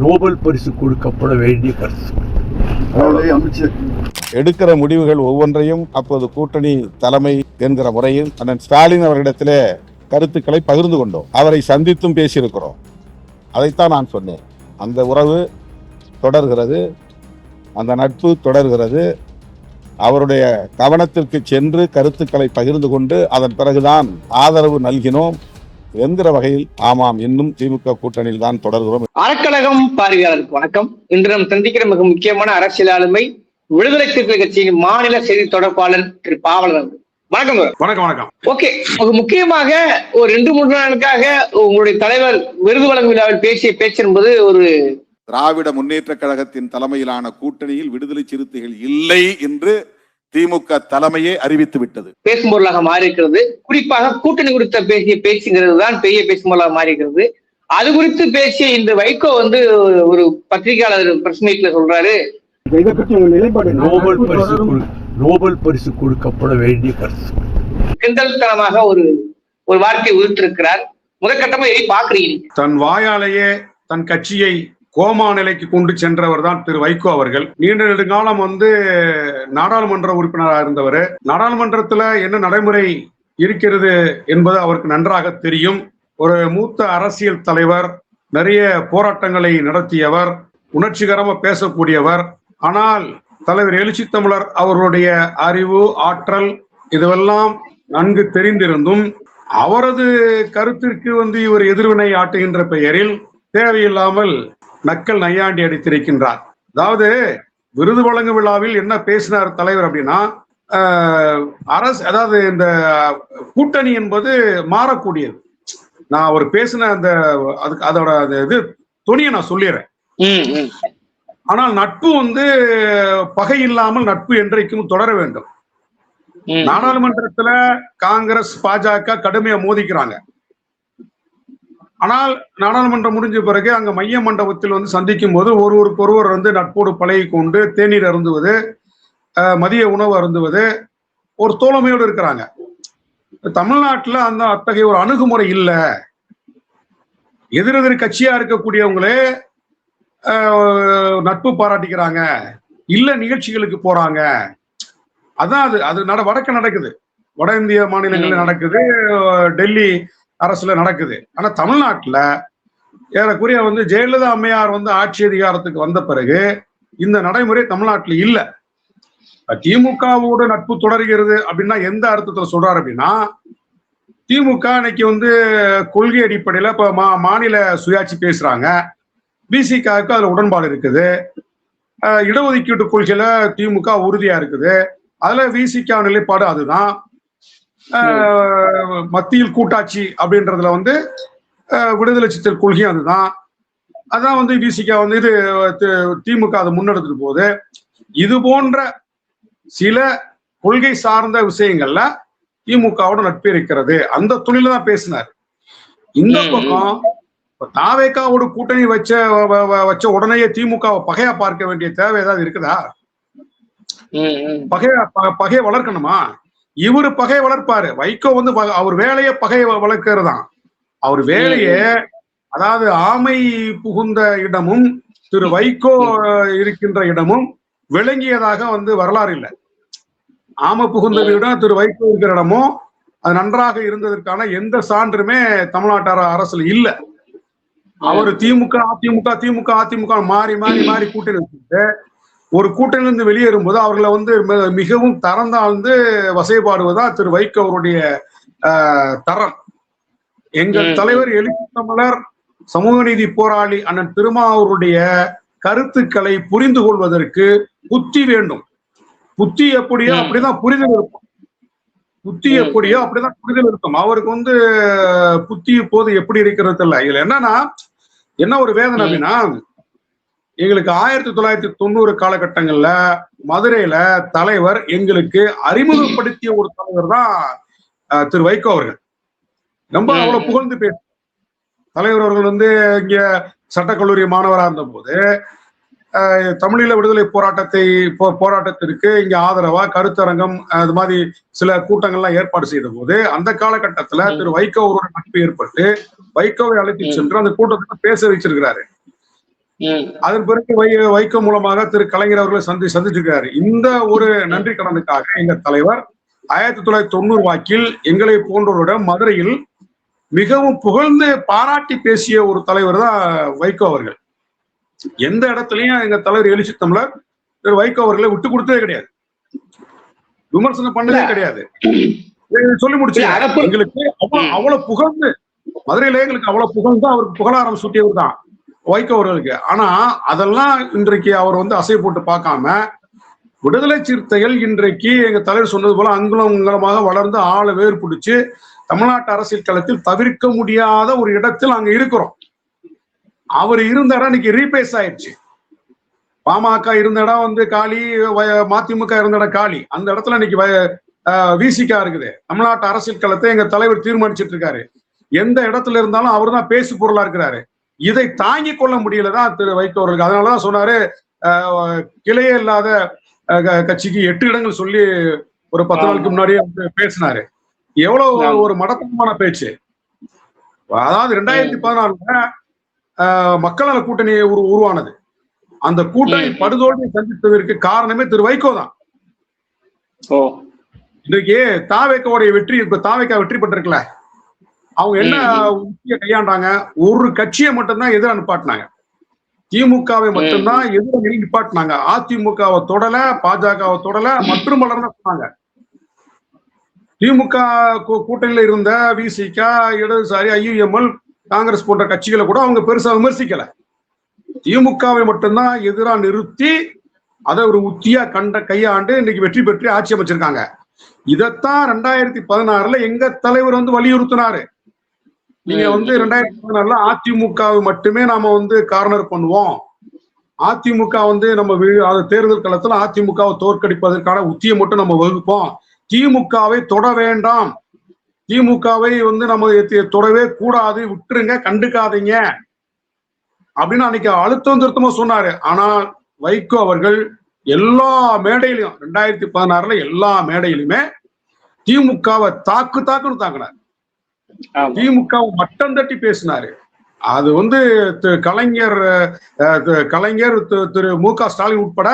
Nobel பரிசு கொடுக்கப்பட வேண்டிய கருத்து. எடுக்கிற முடிவுகள் ஒவ்வொன்றையும் அப்போது கூட்டணி தலைமை என்கிற முறையில் அண்ணன் ஸ்டாலின் அவர்களிடத்திலே கருத்துக்களை பகிர்ந்து கொண்டோம். அவரை சந்தித்தும் பேசியிருக்கிறோம். அதைத்தான் நான் சொன்னேன். அந்த உறவு தொடர்கிறது, அந்த நட்பு தொடர்கிறது. அவருடைய கவனத்திற்கு சென்று கருத்துக்களை பகிர்ந்து கொண்டு அதன் பிறகுதான் ஆதரவு நல்கினோம் என்கிற வகையில் ஆமாம், இன்னும் திமுக கூட்டணியில் தான் தொடர்கிறோம். அறக்கழகம் பார்வையாளருக்கு வணக்கம். இன்று நாம் சந்திக்கிற மிக முக்கியமான அரசியல் ஆளுமை விடுதலை சிறுத்தைகள் கட்சியின் மாநில செய்தி தொடர்பாளர் திரு பாவலர். வணக்கம். வணக்கம். வணக்கம். ஓகே, முக்கியமாக ஒரு 2-3 நாளுக்காக உங்களுடைய தலைவர் விருது வழங்கும் விழாவில் பேசிய பேச்சு என்பது ஒரு திராவிட முன்னேற்ற கழகத்தின் தலைமையிலான கூட்டணியில் விடுதலை சிறுத்தைகள் இல்லை என்று திமுக தலைமையே அறிவித்து விட்டது. பேசும் பொருளாக மாறி இருக்கிறது. குறிப்பாக கூட்டணி குறித்த பேசிய பேச்சுங்கிறது தான் பெரிய பேசும் பொருளாக மாறி இருக்கிறது. அது குறித்து பேசிய இந்த வைகோ ஒரு பத்திரிகையாளர் பிரஸ் மீட்ல சொல்றாரு, நோபல் பரிசு கொடுக்கப்பட வேண்டிய கருத்து. கிண்டல்தனமாக ஒரு வார்த்தையை உதிர்த்திருக்கிறார். முதற்கட்டமா எதை பாக்குறீங்க? தன் வாயாலேயே தன் கட்சியை கோமா நிலைக்கு கொண்டு சென்றவர் தான் திரு வைகோ அவர்கள். நீண்ட நெடுங்காலம் நாடாளுமன்ற உறுப்பினராக இருந்தவர். நாடாளுமன்றத்துல என்ன நடைமுறை இருக்கிறது என்பது அவருக்கு நன்றாக தெரியும். ஒரு மூத்த அரசியல் தலைவர், நிறைய போராட்டங்களை நடத்தியவர், உணர்ச்சிகரமா பேசக்கூடியவர். ஆனால் தலைவர் எழுச்சி தமிழர் அவர்களுடைய அறிவு, ஆற்றல் இதுவெல்லாம் நன்கு தெரிந்திருந்தும் அவரது கருத்திற்கு இவர் எதிர்வினை ஆட்டுகின்ற பெயரில் தேவையில்லாமல் நக்கல் நையாண்டி அடித்திருக்கின்றார். அதாவது விருது வழங்கும் விழாவில் என்ன பேசினார் தலைவர் அப்படின்னா, அதாவது இந்த கூட்டணி என்பது மாறக்கூடியது. நான் அவர் பேசின அதோட இது துணியை நான் சொல்லிடுறேன். ஆனால் நட்பு பகை இல்லாமல் நட்பு என்றைக்கும் தொடர வேண்டும். நாடாளுமன்றத்துல காங்கிரஸ் பாஜக கடுமையா மோதிக்கிறாங்க. ஆனால் நாடாளுமன்றம் முடிஞ்ச பிறகு அங்க மைய மண்டபத்தில் சந்திக்கும் போது ஒருவர் நட்போடு பழகி கொண்டு தேநீர் அருந்துவது, மதிய உணவு அருந்துவது, ஒரு தோழமையோடு இருக்கிறாங்க. தமிழ்நாட்டுல அத்தகைய ஒரு அணுகுமுறை இல்ல. எதிரெதிர் கட்சியா இருக்கக்கூடியவங்களே நட்பு பாராட்டிக்கிறாங்க, இல்ல நிகழ்ச்சிகளுக்கு போறாங்க. அதான் அது வடக்கு நடக்குது, வட இந்திய மாநிலங்கள்ல நடக்குது, டெல்லி அரசுல நடக்குது. ஆனா தமிழ்நாட்டுல ஏறக்குறைய ஜெயலலிதா அம்மையார் ஆட்சி அதிகாரத்துக்கு வந்த பிறகு இந்த நடைமுறை தமிழ்நாட்டுல இல்ல. திமுகவோட நட்பு தொடர்கிறது அப்படின்னா எந்த அர்த்தத்துல சொல்றாரு அப்படின்னா, திமுக இன்னைக்கு கொள்கை அடிப்படையில இப்ப மாநில சுயாட்சி பேசுறாங்க. பிசிகாவுக்கு அதுல உடன்பாடு இருக்குது. இடஒதுக்கீட்டு கொள்கையில திமுக உறுதியா இருக்குது. அதுல விசிகா நிலைப்பாடு அதுதான். மத்தியில் கூட்டாட்சி அப்படின்றதுல விடுதலை சிறுத்தைகள் கொள்கையும் அதுதான். அதான் விசிகா இது திமுக அதை முன்னெடுத்துட்டு போகுது. இது போன்ற சில கொள்கை சார்ந்த விஷயங்கள்ல திமுகவோட நட்பு இருக்கிறது. அந்த துணில தான் பேசினார். இந்த பக்கம் தாவேக்காவோட கூட்டணி வச்ச உடனேயே திமுகவை பகையா பார்க்க வேண்டிய தேவை ஏதாவது இருக்குதா? பகையை வளர்க்கணுமா? இவரு பகையை வளர்ப்பாரு. வைகோ அவர் வேலையை பகையை வளர்க்கிறதான். அவர் வேலையே, அதாவது ஆமை புகுந்த இடமும் திரு வைகோ இருக்கின்ற இடமும் விளங்கியதாக வரலாறு இல்லை. ஆமை புகுந்த இடம் திரு வைகோ இருக்கிற இடமும் அது நன்றாக இருந்ததற்கான எந்த சான்றுமே தமிழ்நாட்டு அரசுல இல்ல. அவர் திமுக அதிமுக திமுக அதிமுக மாறி மாறி மாறி கூட்டணி வச்சுட்டு ஒரு கூட்டணியிலிருந்து வெளியேறும்போது அவர்களை மிகவும் தரம் தாழ்ந்து வசைபாடுவதா திரு வைகோ அவருடைய தரம். எங்கள் தலைவர் எழுச்சி தமிழர் சமூக நீதி போராளி அண்ணன் திருமாவூருடைய கருத்துக்களை புரிந்து கொள்வதற்கு புத்தி வேண்டும். புத்தி எப்படியோ அப்படிதான் புரிதல் இருக்கும். புத்தி எப்படியோ அப்படிதான் புரிதல் இருக்கும். அவருக்கு புத்தி இப்போது எப்படி இருக்கிறது இல்லை. இதுல என்ன ஒரு வேதனை அப்படின்னா, எங்களுக்கு 1990 காலகட்டங்கள்ல மதுரையில தலைவர் எங்களுக்கு அறிமுகப்படுத்திய ஒரு தலைவர் தான் திரு வைகோ அவர்கள். ரொம்ப அவ்வளவு புகழ்ந்து பேச தலைவர் அவர்கள் இங்க சட்டக்கல்லூரி மாணவராக இருந்த போது தமிழீழ விடுதலை போராட்டத்திற்கு இங்க ஆதரவா கருத்தரங்கம் அது மாதிரி சில கூட்டங்கள்லாம் ஏற்பாடு செய்த போது அந்த காலகட்டத்துல திரு வைகோ அவரோட நட்பு ஏற்பட்டு வைகோவை அழைத்து சென்று அந்த கூட்டத்தில் பேச வச்சிருக்கிறாரு. ம். அதன் பிறகு வைகோ மூலமாக திரு கலைஞர் அவர்களை சந்திச்சிருக்காரு. இந்த ஒரு நன்றி கடனுக்காக எங்க தலைவர் 1990 வாக்கில் எங்களை போன்றவரிடம் மதுரையில் மிகவும் புகழ்ந்து பாராட்டி பேசிய ஒரு தலைவர் தான் வைகோ அவர்கள். எந்த இடத்துலயும் எங்க தலைவர் எழுச்சி தமிழர் திரு வைகோ அவர்களை விட்டு கொடுத்ததே கிடையாது, விமர்சனம் பண்ணதே கிடையாது. சொல்லி முடிச்சு எங்களுக்கு அவ்வளவு புகழ்ந்து மதுரையிலே எங்களுக்கு அவ்வளவு புகழ்ந்து அவருக்கு புகழாரம் சூட்டியவர் தான் வைகோ அவர்களுக்கு. ஆனா அதெல்லாம் இன்றைக்கு அவர் வந்து அசை போட்டு பார்க்காம விடுதலை சிறுத்தைகள் இன்றைக்கு எங்க தலைவர் சொன்னது போல அங்குலம் உங்களமாக வளர்ந்து ஆளை வேறு பிடிச்சு தமிழ்நாட்டு அரசியல் களத்தில் தவிர்க்க முடியாத ஒரு இடத்தில் அங்க இருக்கிறோம். அவர் இருந்த இடம் இன்னைக்கு ரீபேஸ் ஆயிடுச்சு. பாமக இருந்த இடம் வந்து காலி, மதிமுக இருந்த இடம் காலி. அந்த இடத்துல இன்னைக்கு விசிகா இருக்குது. தமிழ்நாட்டு அரசியல் களத்தை எங்க தலைவர் தீர்மானிச்சிட்டு இருக்காரு. எந்த இடத்துல இருந்தாலும் அவர் தான் பேசு பொருளா இருக்கிறாரு. இதை தாங்கிக் கொள்ள முடியலதான் திரு வைகோ அவர்களுக்கு. அதனாலதான் சொன்னாரு, கிளையே இல்லாத கட்சிக்கு 8 இடங்கள் சொல்லி ஒரு 10 நாளுக்கு முன்னாடியே வந்து பேசினாரு. எவ்வளவு ஒரு மடத்தனமான பேச்சு. அதாவது 2014 மக்கள் நல கூட்டணி உருவானது. அந்த கூட்டணி படுதோல்வி சந்தித்ததற்கு காரணமே திரு வைகோ தான். இன்றைக்கு தாவேக்காவுடைய வெற்றி, இப்ப தாவேக்கா வெற்றி பெற்றிருக்கல, அவங்க என்ன உத்திய கையாண்டாங்க? ஒரு கட்சியை மட்டும்தான் எதிர நிப்பாட்டினாங்க, திமுகவை மட்டும்தான் எதிர நிப்பாட்டினாங்க. அதிமுகவை தொடல, பாஜகவை தொடல, மற்றும் பலர் சொன்னாங்க. திமுக கூட்டணியில இருந்த விசிகா, இடதுசாரி, ஐயுஎம்எல், காங்கிரஸ் போன்ற கட்சிகளை கூட அவங்க பெருசா விமர்சிக்கல. திமுகவை மட்டும்தான் எதிராக நிறுத்தி அதை ஒரு உத்தியா கையாண்டு இன்னைக்கு வெற்றி பெற்று ஆட்சி அமைச்சிருக்காங்க. இதைத்தான் 2016 எங்க தலைவர் வந்து வலியுறுத்தினாரு. நீங்க வந்து 2016 அதிமுகவை மட்டுமே நாம வந்து கார்னர் பண்ணுவோம், அதிமுக வந்து நம்ம தேர்தல் களத்துல அதிமுகவை தோற்கடிப்பதற்கான உத்தியை மட்டும் நம்ம வகுப்போம், திமுகவை தொட வேண்டாம், திமுகவை வந்து நம்ம தொடவே கூடாது, விட்டுருங்க, கண்டுக்காதீங்க அப்படின்னு அன்னைக்கு அழுத்தம் திருத்தமா சொன்னாரு. ஆனால் வைகோ அவர்கள் எல்லா மேடையிலையும் 2016 எல்லா மேடையிலுமே திமுகவை தாக்குன்னு தாக்குனார், திமுகவை மட்டம் தட்டி பேசினாரு. அது வந்து கலைஞர் திரு மு.க. ஸ்டாலின் உட்பட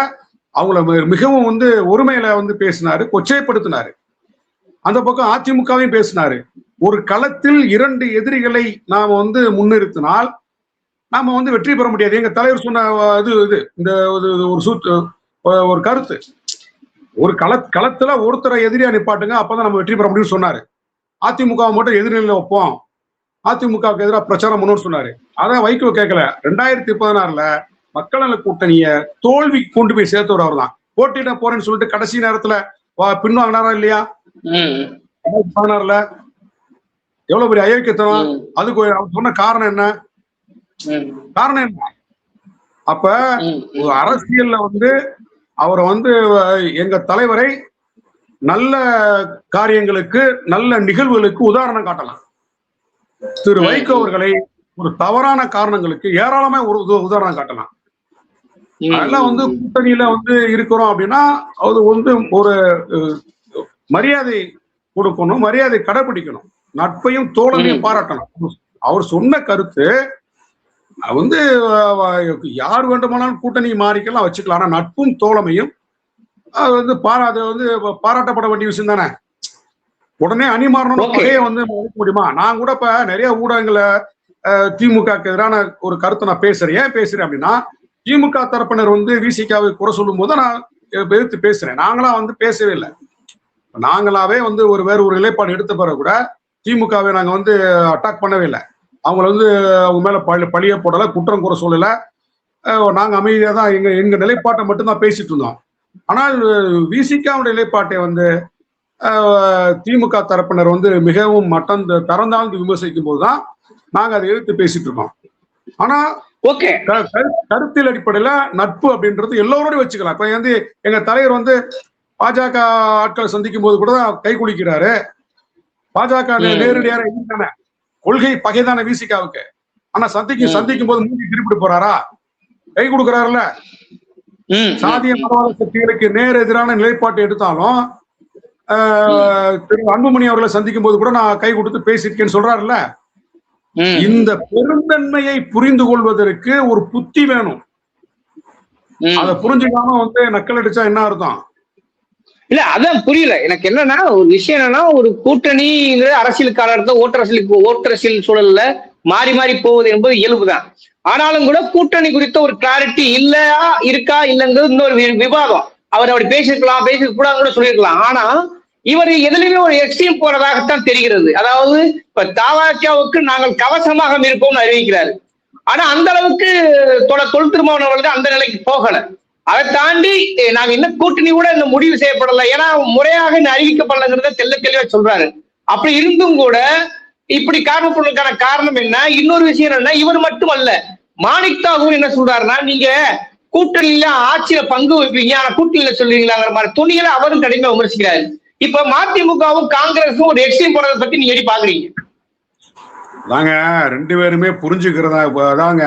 அவங்கள மிகவும் வந்து ஒருமையில வந்து பேசினாரு, கொச்சைப்படுத்தினாரு. அந்த பக்கம் அதிமுகவையும் பேசினாரு. ஒரு களத்தில் 2 எதிரிகளை நாம வந்து முன்னிறுத்தினால் நாம வந்து வெற்றி பெற முடியாது. எங்க தலைவர் சொன்ன இந்த ஒரு கருத்து, ஒரு களத்துல ஒருத்தரை எதிரியா நிப்பாட்டுங்க, அப்பதான் நம்ம வெற்றி பெற முடியும்னு சொன்னாரு. அதிமுக மட்டும் எதிர்நிலை வைப்போம், அதிமுகவுக்கு எதிராக பிரச்சாரம் பண்ணணும்னு சொன்னாரு. அதான் வைகோ கேட்கல. 2016 மக்கள் நல கூட்டணிய தோல்விக்கு கொண்டு போய் சேர்த்தவர் அவர் தான். போட்டியிட போறேன்னு சொல்லிட்டு கடைசி நேரத்துல பின்வாங்கினாரா இல்லையா? 2016 எவ்வளவு பெரிய அயோக்கியத்தனம். அதுக்கு அவர் சொன்ன காரணம் என்ன? அப்ப அரசியல்ல வந்து அவரை வந்து எங்க தலைவரை நல்ல காரியங்களுக்கு, நல்ல நிகழ்வுகளுக்கு உதாரணம் காட்டலாம். திரு வைகோ அவர்களை ஒரு தவறான காரணங்களுக்கு ஏராளமா ஒரு உதாரணம் காட்டலாம். அதெல்லாம் வந்து கூட்டணியில வந்து இருக்கிறோம் அப்படின்னா அது வந்து ஒரு மரியாதை கொடுக்கணும், மரியாதை கடைபிடிக்கணும், நட்பையும் தோழமையும் பாராட்டணும். அவர் சொன்ன கருத்து வந்து யார் வேண்டுமானாலும் கூட்டணி மாறிக்கலாம், வச்சுக்கலாம். ஆனா நட்பும் தோழமையும் வந்து பாராட்டப்பட வேண்டிய விஷயம் தானே. உடனே அணி மாறணும் பகையை வந்து முடியுமா? நான் கூட இப்ப நிறைய ஊடகங்களை திமுகக்கு எதிரான ஒரு கருத்தை நான் பேசுறேன். ஏன் பேசுறேன் அப்படின்னா, திமுக தரப்பினர் வந்து விசிகாவை குறை சொல்லும் போது நான் எதிர்த்து பேசுறேன். நாங்களா வந்து பேசவே இல்லை. நாங்களாவே வந்து வேற ஒரு நிலைப்பாடு எடுத்த பிறகு கூட திமுகவை நாங்க வந்து அட்டாக் பண்ணவே இல்லை. அவங்கள வந்து அவங்க மேல பழிய போடல, குற்றம் கூற சொல்லல. நாங்க அமைதியா தான் எங்க நிலைப்பாட்டை மட்டும்தான் பேசிட்டு இருந்தோம். ஆனால் விசிகாவுடைய நிலைப்பாட்டை வந்து திமுக தரப்பினர் வந்து மிகவும் தரந்தாழ்ந்து விமர்சிக்கும் போதுதான் நாங்க அதை எதிர்த்து பேசிட்டு இருக்கோம். ஆனா கருத்தியல் அடிப்படையில நட்பு அப்படின்றது எல்லோரோடையும் வச்சுக்கலாம். இப்ப வந்து எங்க தலைவர் வந்து பாஜக ஆட்களை சந்திக்கும் போது கூட கை குளிக்கிறாரு. பாஜக நேரடியான எதிர்த்தான கொள்கை பகைதான விசிகாவுக்கு. ஆனா சந்திக்கும் போது மூஞ்சி திருப்பிட்டு போறாரா? கை கொடுக்கிறாருல்ல. சாதிய மதவாத சக்திகளுக்கு நேர் எதிரான நிலைப்பாட்டை எடுத்தாலும் திரு அன்புமணி அவர்களை சந்திக்கும் போது கூட நான் கை கொடுத்து பேசியிருக்கேன்னு சொல்றாருல்ல. இந்த பெருந்தன்மையை புரிந்து கொள்வதற்கு ஒரு புத்தி வேணும். அதை புரிஞ்சுக்காம நக்கல் அடிச்சா என்ன அர்த்தம்? இல்ல அதான் புரியல எனக்கு. என்னன்னா ஒரு விஷயம் என்னன்னா, ஒரு கூட்டணிங்கிற அரசியல் காலத்துல ஓட்டரசியல் சூழல்ல மாறி மாறி போவது என்பது இயல்புதான். ஆனாலும் கூட கூட்டணி குறித்த ஒரு கிளாரிட்டி இருக்கா இல்லைங்கிறது இன்னொரு விவாதம். அவர் அப்படி பேசிருக்கலாம், பேசிக்கூடாது கூட சொல்லியிருக்கலாம். ஆனா இவர் எதுலையுமே ஒரு எக்ஸ்ட்ரீம் போறதாகத்தான் தெரிகிறது. அதாவது இப்ப தவகவுக்கு நாங்கள் கவசமாக இருப்போம்னு அறிவிக்கிறாரு. ஆனா அந்த அளவுக்கு தொல் திருமாவளவன் அவர்கள் அந்த நிலைக்கு போகல. அதை தாண்டி நாங்க இன்னும் கூட்டணி கூட இன்னும் முடிவு செய்யப்படலை, ஏன்னா முறையாக இன்னும் அறிவிக்கப்படலைங்கிறத தெளிவா சொல்றாரு. அப்படி இருந்தும் கூட இப்படி காரணம் பண்ணுவதற்கான காரணம் என்ன? இன்னொரு விஷயம் என்னன்னா, இவர் மட்டுமல்ல, மாணிக் தாகூர் என்ன சொல்றாருன்னா, நீங்க கூட்டணியில ஆட்சியில பங்கு வைப்பீங்க, ஆனா கூட்டணியில சொல்லுவீங்களாங்கிற மாதிரி துணிகளை அவரும் கடுமையா விமர்சிக்கிறாரு. இப்ப மதிமுகவும் காங்கிரஸும் ஒரு எக்ஸ்ட்ரீம் போறதை பத்தி நீங்க எப்படி பாக்குறீங்க? நாங்க ரெண்டு பேருமே புரிஞ்சுக்கிறதா அதாங்க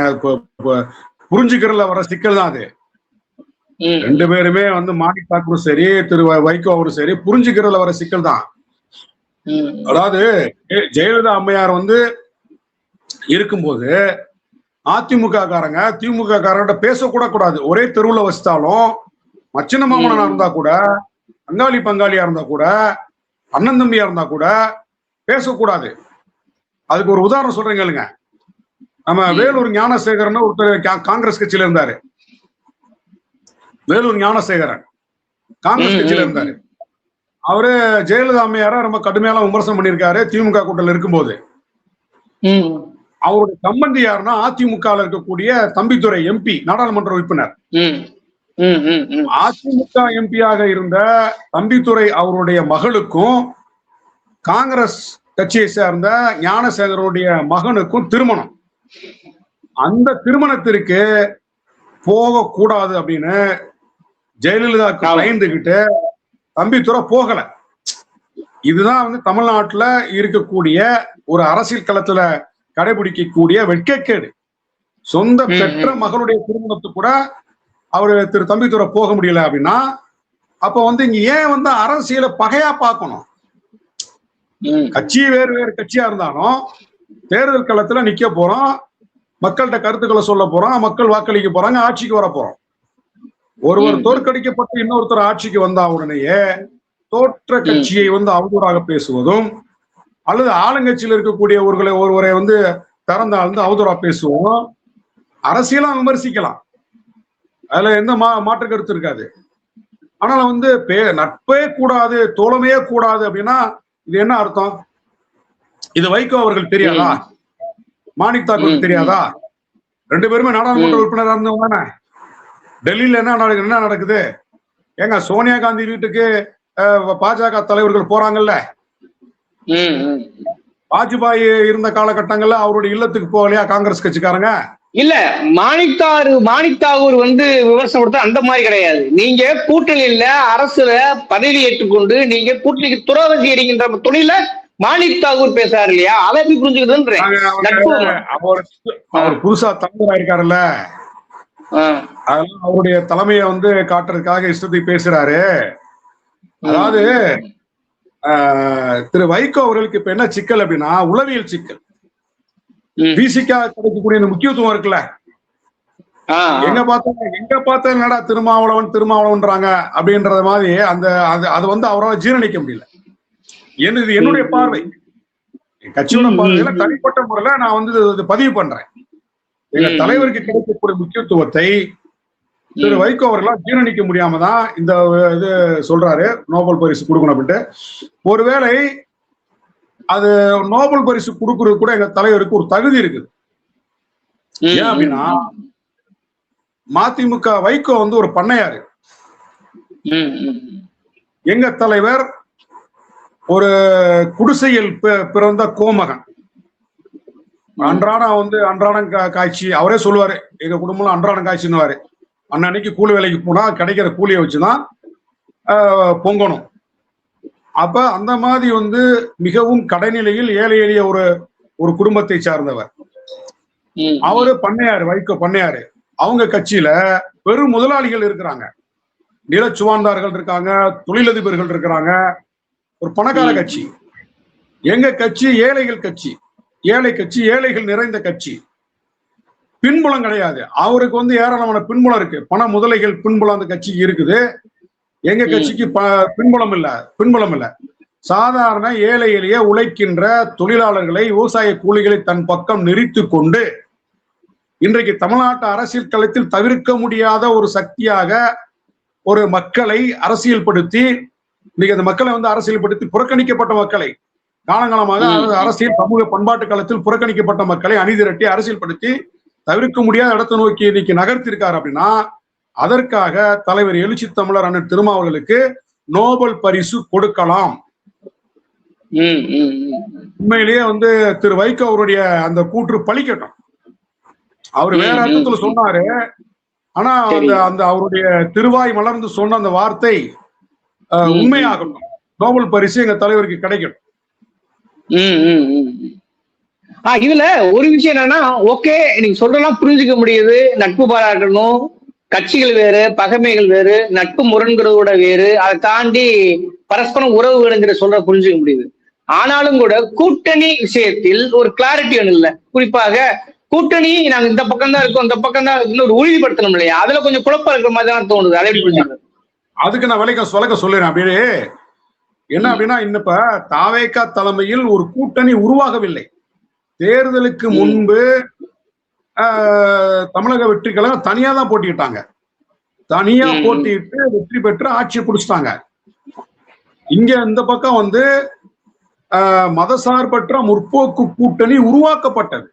புரிஞ்சுக்கிறதுல வர சிக்கல் தான் அது. ரெண்டு பேருமே மாணிக் தாக்கூரும் சரி, திரு வைகோ அவரும் சரி, புரிஞ்சுக்கிறதுல வர சிக்கல் தான். அதாவது ஜெயலலிதா அம்மையார் இருக்கும்போது அதிமுக காரங்க திமுக காரங்கிட்ட பேசக்கூட கூடாது. ஒரே தெருவுல வச்சிட்டாலும் மச்சின மாமனா இருந்தா கூட, பங்காளி பங்காளியா இருந்தா கூட, அண்ணன் தம்பியா இருந்தா கூட பேசக்கூடாது. அதுக்கு ஒரு உதாரணம் சொல்றேன் கேளுங்க. நம்ம வேலூர் ஞானசேகரன் ஒருத்தர் காங்கிரஸ் கட்சியில இருந்தாரு. வேலூர் ஞானசேகரன் காங்கிரஸ் கட்சியில இருந்தாரு. அவரு ஜெயலலிதா அம்மையார ரொம்ப கடுமையான விமர்சனம் பண்ணியிருக்காரு திமுக கூட்டத்தில் இருக்கும்போது. அவருடைய சம்பந்தி யாருன்னா அதிமுக இருக்கக்கூடிய தம்பித்துரை எம்பி, நாடாளுமன்ற உறுப்பினர். அதிமுக எம்பியாக இருந்த தம்பித்துரை அவருடைய மகளுக்கும் காங்கிரஸ் கட்சியை சேர்ந்த ஞானசேகரனுடைய மகனுக்கும் திருமணம். அந்த திருமணத்திற்கு போக கூடாது அப்படின்னு ஜெயலலிதா பயந்துகிட்டு தம்பித்துரை போகல. இதுதான் தமிழ்நாட்டுல இருக்கக்கூடிய ஒரு அரசியல் களத்துல கடைபிடிக்கக்கூடிய வெட்கக்கேடு. சொந்த பெற்ற மகளுடைய திருமணத்துக்கு கூட அவரு திரு தம்பித்துரை போக முடியல அப்படின்னா, அப்ப இங்க ஏன் அரசியல பகையா பார்க்கணும்? கட்சி வேறு வேறு கட்சியா இருந்தாலும் தேர்தல் களத்துல நிக்க போறோம், மக்கள்கிட்ட கருத்துக்களை சொல்ல போறோம், மக்கள் வாக்களிக்க போறாங்க, ஆட்சிக்கு வர போறோம். ஒருவர் தோற்கடிக்கப்பட்டு இன்னொருத்தர் ஆட்சிக்கு வந்தா உடனேயே தோற்ற கட்சியை அவதூறாக பேசுவதும், அல்லது ஆளுங்கட்சியில் இருக்கக்கூடிய ஒருவரை திறந்தாழ்ந்து அவதூறா பேசுவோம். அரசியலா விமர்சிக்கலாம், அதுல எந்த மாற்று கருத்து இருக்காது. ஆனால் நட்பே கூடாது, தோழமையே கூடாது அப்படின்னா இது என்ன அர்த்தம்? இது வைகோ அவர்கள் தெரியாதா? மாணிக் தாக்கூர் தெரியாதா? ரெண்டு பேருமே நாடாளுமன்ற உறுப்பினராக இருந்தவங்க தானே. டெல்லியில என்ன நடக்குது? ஏங்க சோனியா காந்தி வீட்டுக்கு பாஜக தலைவர்கள் போறாங்கல்ல. வாஜ்பாய் இருந்த காலகட்டங்கள்ல அவருடைய இல்லத்துக்கு போகலையா காங்கிரஸ் கட்சிக்காரங்க? இல்ல, மாணிக் தாகூர் விமர்சனம் அந்த மாதிரி கிடையாது. நீங்க கூட்டணியில அரசுல பதவி ஏற்றுக்கொண்டு நீங்க கூட்டணிக்கு துரோகம் செய்யறீங்கன்ற துணியில மாணிக் தாகூர் பேசுறாரு இல்லையா? அதை எப்படி புரிஞ்சுக்கிறதுன்ற அவர் புதுசா தலைவரா இருக்காருல்ல, அதெல்லாம் அவருடைய தலைமையை காட்டுறதுக்காக இஷ்டத்துக்கு பேசுறாரு. அதாவது திரு வைகோ அவர்களுக்கு இப்ப என்ன சிக்கல் அப்படின்னா, உளவியல் சிக்கல். பிசிகா கிடைக்கக்கூடிய முக்கியத்துவம் இருக்குல்ல, எங்க பார்த்தா என்னடா திருமாவளவன்றாங்க அப்படின்றத மாதிரி அது அவரால் ஜீரணிக்க முடியல. என்னுடைய பார்வை, கட்சியோட பார்வையில தனிப்பட்ட முறையில நான் பதிவு பண்றேன். எங்க தலைவருக்கு கிடைக்கக்கூடிய முக்கியத்துவத்தை திரு வைகோ அவர்களால் ஜீரணிக்க முடியாம தான் இந்த இது சொல்றாரு, நோபல் பரிசு கொடுக்கணும் அப்படின்ட்டு. ஒருவேளை அது நோபல் பரிசு கொடுக்கறது கூட எங்க தலைவருக்கு ஒரு தகுதி இருக்குது. ஏன் அப்படின்னா, மதிமுக வைகோ ஒரு பண்ணையாரு, எங்க தலைவர் ஒரு குடிசையில் பிறந்த கோமகன். அன்றாடம் காய்ச்சி அவரே சொல்லுவாரு, எங்க குடும்பம் அன்றாடம் காய்ச்சின்னுவாரு. அன்னைக்கு கூலி வேலைக்கு போனா கிடைக்கிற கூலியை வச்சுதான் பொங்கணும். அப்ப அந்த மாதிரி மிகவும் கடைநிலையில் ஏழை எளிய ஒரு குடும்பத்தை சார்ந்தவர். அவரு பண்ணையாரு, வைகோ பண்ணையாரு. அவங்க கட்சியில பெரும் முதலாளிகள் இருக்கிறாங்க, நிலச்சுவார்ந்தார்கள் இருக்காங்க, தொழிலதிபர்கள் இருக்கிறாங்க. ஒரு பணக்கார கட்சி. எங்க கட்சி ஏழைகள் கட்சி. ஏழை கட்சி, ஏழைகள் நிறைந்த கட்சி. பின்புலம் கிடையாது. அவருக்கு வந்து ஏராளமான பின்புலம் இருக்கு. பண முதலைகள் பின்புலம் அந்த கட்சிக்கு இருக்குது. எங்க கட்சிக்கு பின்புலம் இல்ல. சாதாரண ஏழை எளிய உழைக்கின்ற தொழிலாளர்களை, விவசாய கூலிகளை தன் பக்கம் நிறுத்தி கொண்டு இன்றைக்கு தமிழ்நாட்டு அரசியல் களத்தில் தவிர்க்க முடியாத ஒரு சக்தியாக ஒரு மக்களை அரசியல்படுத்தி, இன்னைக்கு அந்த மக்களை வந்து அரசியல்படுத்தி புறக்கணிக்கப்பட்ட மக்களை, காலங்காலமாக அரசியல் சமூக பண்பாட்டு களத்தில் புறக்கணிக்கப்பட்ட மக்களை அணிதிரட்டி அரசியல்படுத்தி தவிர்க்க முடியாத இடத்தை நோக்கி இன்னைக்கு நகர்த்திருக்காரு. அப்படின்னா அதற்காக தலைவர் எழுச்சி தமிழர் அண்ணன் திருமாவர்களுக்கு நோபல் பரிசு கொடுக்கலாம். உண்மையிலேயே வந்து திரு வைகோ அவருடைய அந்த கூற்று பலிக்கட்டும். அவர் வேற அர்த்தத்துல சொன்னாரு. ஆனா அந்த அவருடைய திருவாய் மலர்ந்து சொன்ன அந்த வார்த்தை உண்மையாகட்டும். நோபல் பரிசு எங்க தலைவருக்கு கிடைக்கட்டும். இதுல ஒரு விஷயம் என்னன்னா, ஓகே நீங்க சொல்றதெல்லாம் புரிஞ்சுக்க முடியுது. நட்பு பாராட்டணும், கட்சிகள் வேறு, பகைமைகள் வேறு, நட்பு முரண்கிறதோட வேறு, அதை தாண்டி பரஸ்பரம் உறவு வேணுங்கிற சொல்ற புரிஞ்சுக்க முடியுது. ஆனாலும் கூட கூட்டணி விஷயத்தில் ஒரு கிளாரிட்டி ஒண்ணு இல்ல. குறிப்பாக கூட்டணி நாங்க இந்த பக்கம் தான் இருக்கோம், இந்த பக்கம் தான் ஒரு உறுதிப்படுத்தணும் இல்லையா? அதுல கொஞ்சம் குழப்பம் இருக்கிற மாதிரி தான் தோணுது. அதை எப்படி புரிஞ்சுக்க? அதுக்கு நான் விளக்க சொல்லுறேன். அப்படியே என்ன அப்படின்னா, இன்னப்ப தாவேகா தலைமையில் ஒரு கூட்டணி உருவாகவில்லை. தேர்தலுக்கு முன்பு தமிழக வெற்றி கழகம் தனியா தான் போட்டிட்டாங்க. தனியா போட்டிட்டு வெற்றி பெற்று ஆட்சியை பிடிச்சிட்டாங்க. இங்க இந்த பக்கம் வந்து மதசார்பற்ற முற்போக்கு கூட்டணி உருவாக்கப்பட்டது.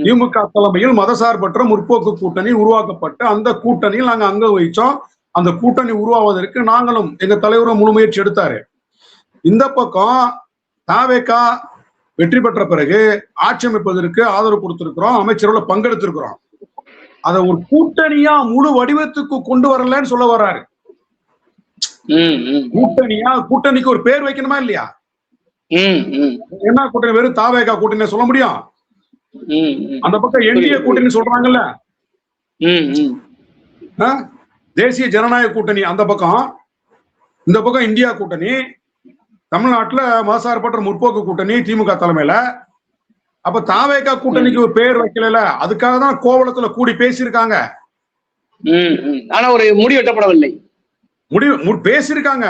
திமுக தலைமையில் மதசார்பற்ற முற்போக்கு கூட்டணி உருவாக்கப்பட்டு அந்த கூட்டணியில் நாங்க அங்க வகிச்சோம். அந்த கூட்டணி உருவாவதற்கு நாங்களும் எங்க தலைவரும் முழு முயற்சி எடுத்தாரு. இந்த பக்கம் தாவேகா வெற்றி பெற்ற பிறகு ஆட்சி அமைப்பதற்கு ஆதரவு கொடுத்திருக்கிறோம், அமைச்சரோட பங்கெடுத்திருக்கிறோம். அதை ஒரு கூட்டணியா முழு வடிவத்துக்கு கொண்டு வரலன்னு சொல்ல வர்றாரு. கூட்டணிக்கு ஒரு பேர் வைக்கணுமா இல்லையா? என்ன கூட்டணி? வெறும் தாவேகா கூட்டணி சொல்ல முடியும்? அந்த பக்கம் என்டிஏ கூட்டணி சொல்றாங்கல்ல, தேசிய ஜனநாயக கூட்டணி அந்த பக்கம், இந்த பக்கம் இந்தியா கூட்டணி, தமிழ்நாட்டுல மதசார்பற்ற முற்போக்கு கூட்டணி திமுக தலைமையில. அப்ப தாவேகா கூட்டணிக்கு ஒரு பேர் வைக்கல. அதுக்காக தான் கோவளத்துல கூடி பேசியிருக்காங்க. ஆனா ஒரு முடிவு எட்டப்படவில்லை. முடிவு பேசியிருக்காங்க.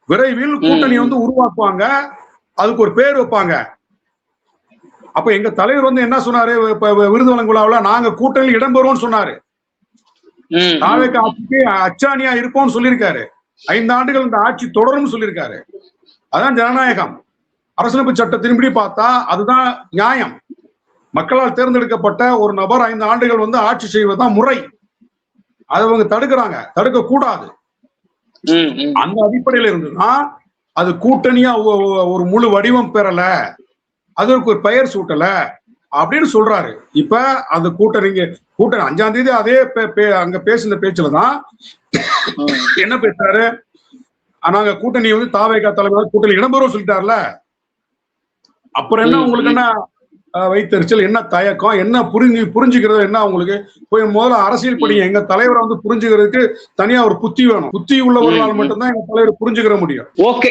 விரைவில் கூட்டணி வந்து உருவாக்குவாங்க, அதுக்கு ஒரு பேர் வைப்பாங்க. அப்ப எங்க தலைவர் வந்து என்ன சொன்னாரு? விருது வழங்கும் விழாவில் நாங்க கூட்டணியில் இடம்பெறுவோம்னு சொன்னாரு. தாவேகா ஆட்சிக்கு அச்சாணியா இருப்போம்னு சொல்லியிருக்காரு. 5 ஆண்டுகள் இந்த ஆட்சி தொடரும் சொல்லியிருக்காரு. அதான் ஜனநாயகம். அரசியலமைப்பு சட்டத்தின்படி பார்த்தா அதுதான் நியாயம். மக்களால் தேர்ந்தெடுக்கப்பட்ட ஒரு நபர் 5 ஆண்டுகள் வந்து ஆட்சி செய்வதுதான் முறை. அதை அவங்க தடுக்கிறாங்க, தடுக்க கூடாது. அந்த அடிப்படையில இருந்துன்னா அது கூட்டணியா ஒரு முழு வடிவம் பெறல, அதற்கு ஒரு பெயர் சூட்டல அப்படின்னு சொல்றாரு. இப்ப அந்த கூட்டணி 5ஆம் தேதி அதே அங்க பேசின பேச்சுலதான் என்ன பேசுறாரு? நாங்க கூட்டணி வந்து தாவேகா தலைமையில கூட்டணி இடம்பெறும் சொல்லிட்டார்ல. அப்புறம் என்ன உங்களுக்கு என்ன வைத்தறிச்சல், என்ன தயக்கம், என்ன புரிஞ்சுக்கிறது என்ன உங்களுக்கு? போய் முதல்ல அரசியல் படிங்க. எங்க தலைவரை வந்து புரிஞ்சுக்கிறதுக்கு தனியா ஒரு புத்தி வேணும். புத்தி உள்ளவர்களால் மட்டும்தான் எங்க தலைவரை புரிஞ்சுக்கிற முடியும். ஓகே,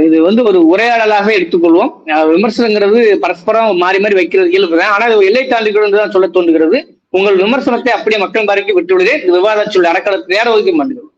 இது வந்து ஒரு உரையாடலாக எடுத்துக்கொள்வோம். விமர்சனங்கிறது பரஸ்பரம் மாறி மாறி வைக்கிறது இயல்புதான். ஆனா இது எல்லை தாண்டி தான் சொல்ல தோன்றுகிறது. உங்கள் விமர்சனத்தை அப்படியே மக்கள் பார்க்க விட்டுவிடுதே. விவாத சொல் அறக்களத்து நேர ஒதுக்க மாட்டேங்குது.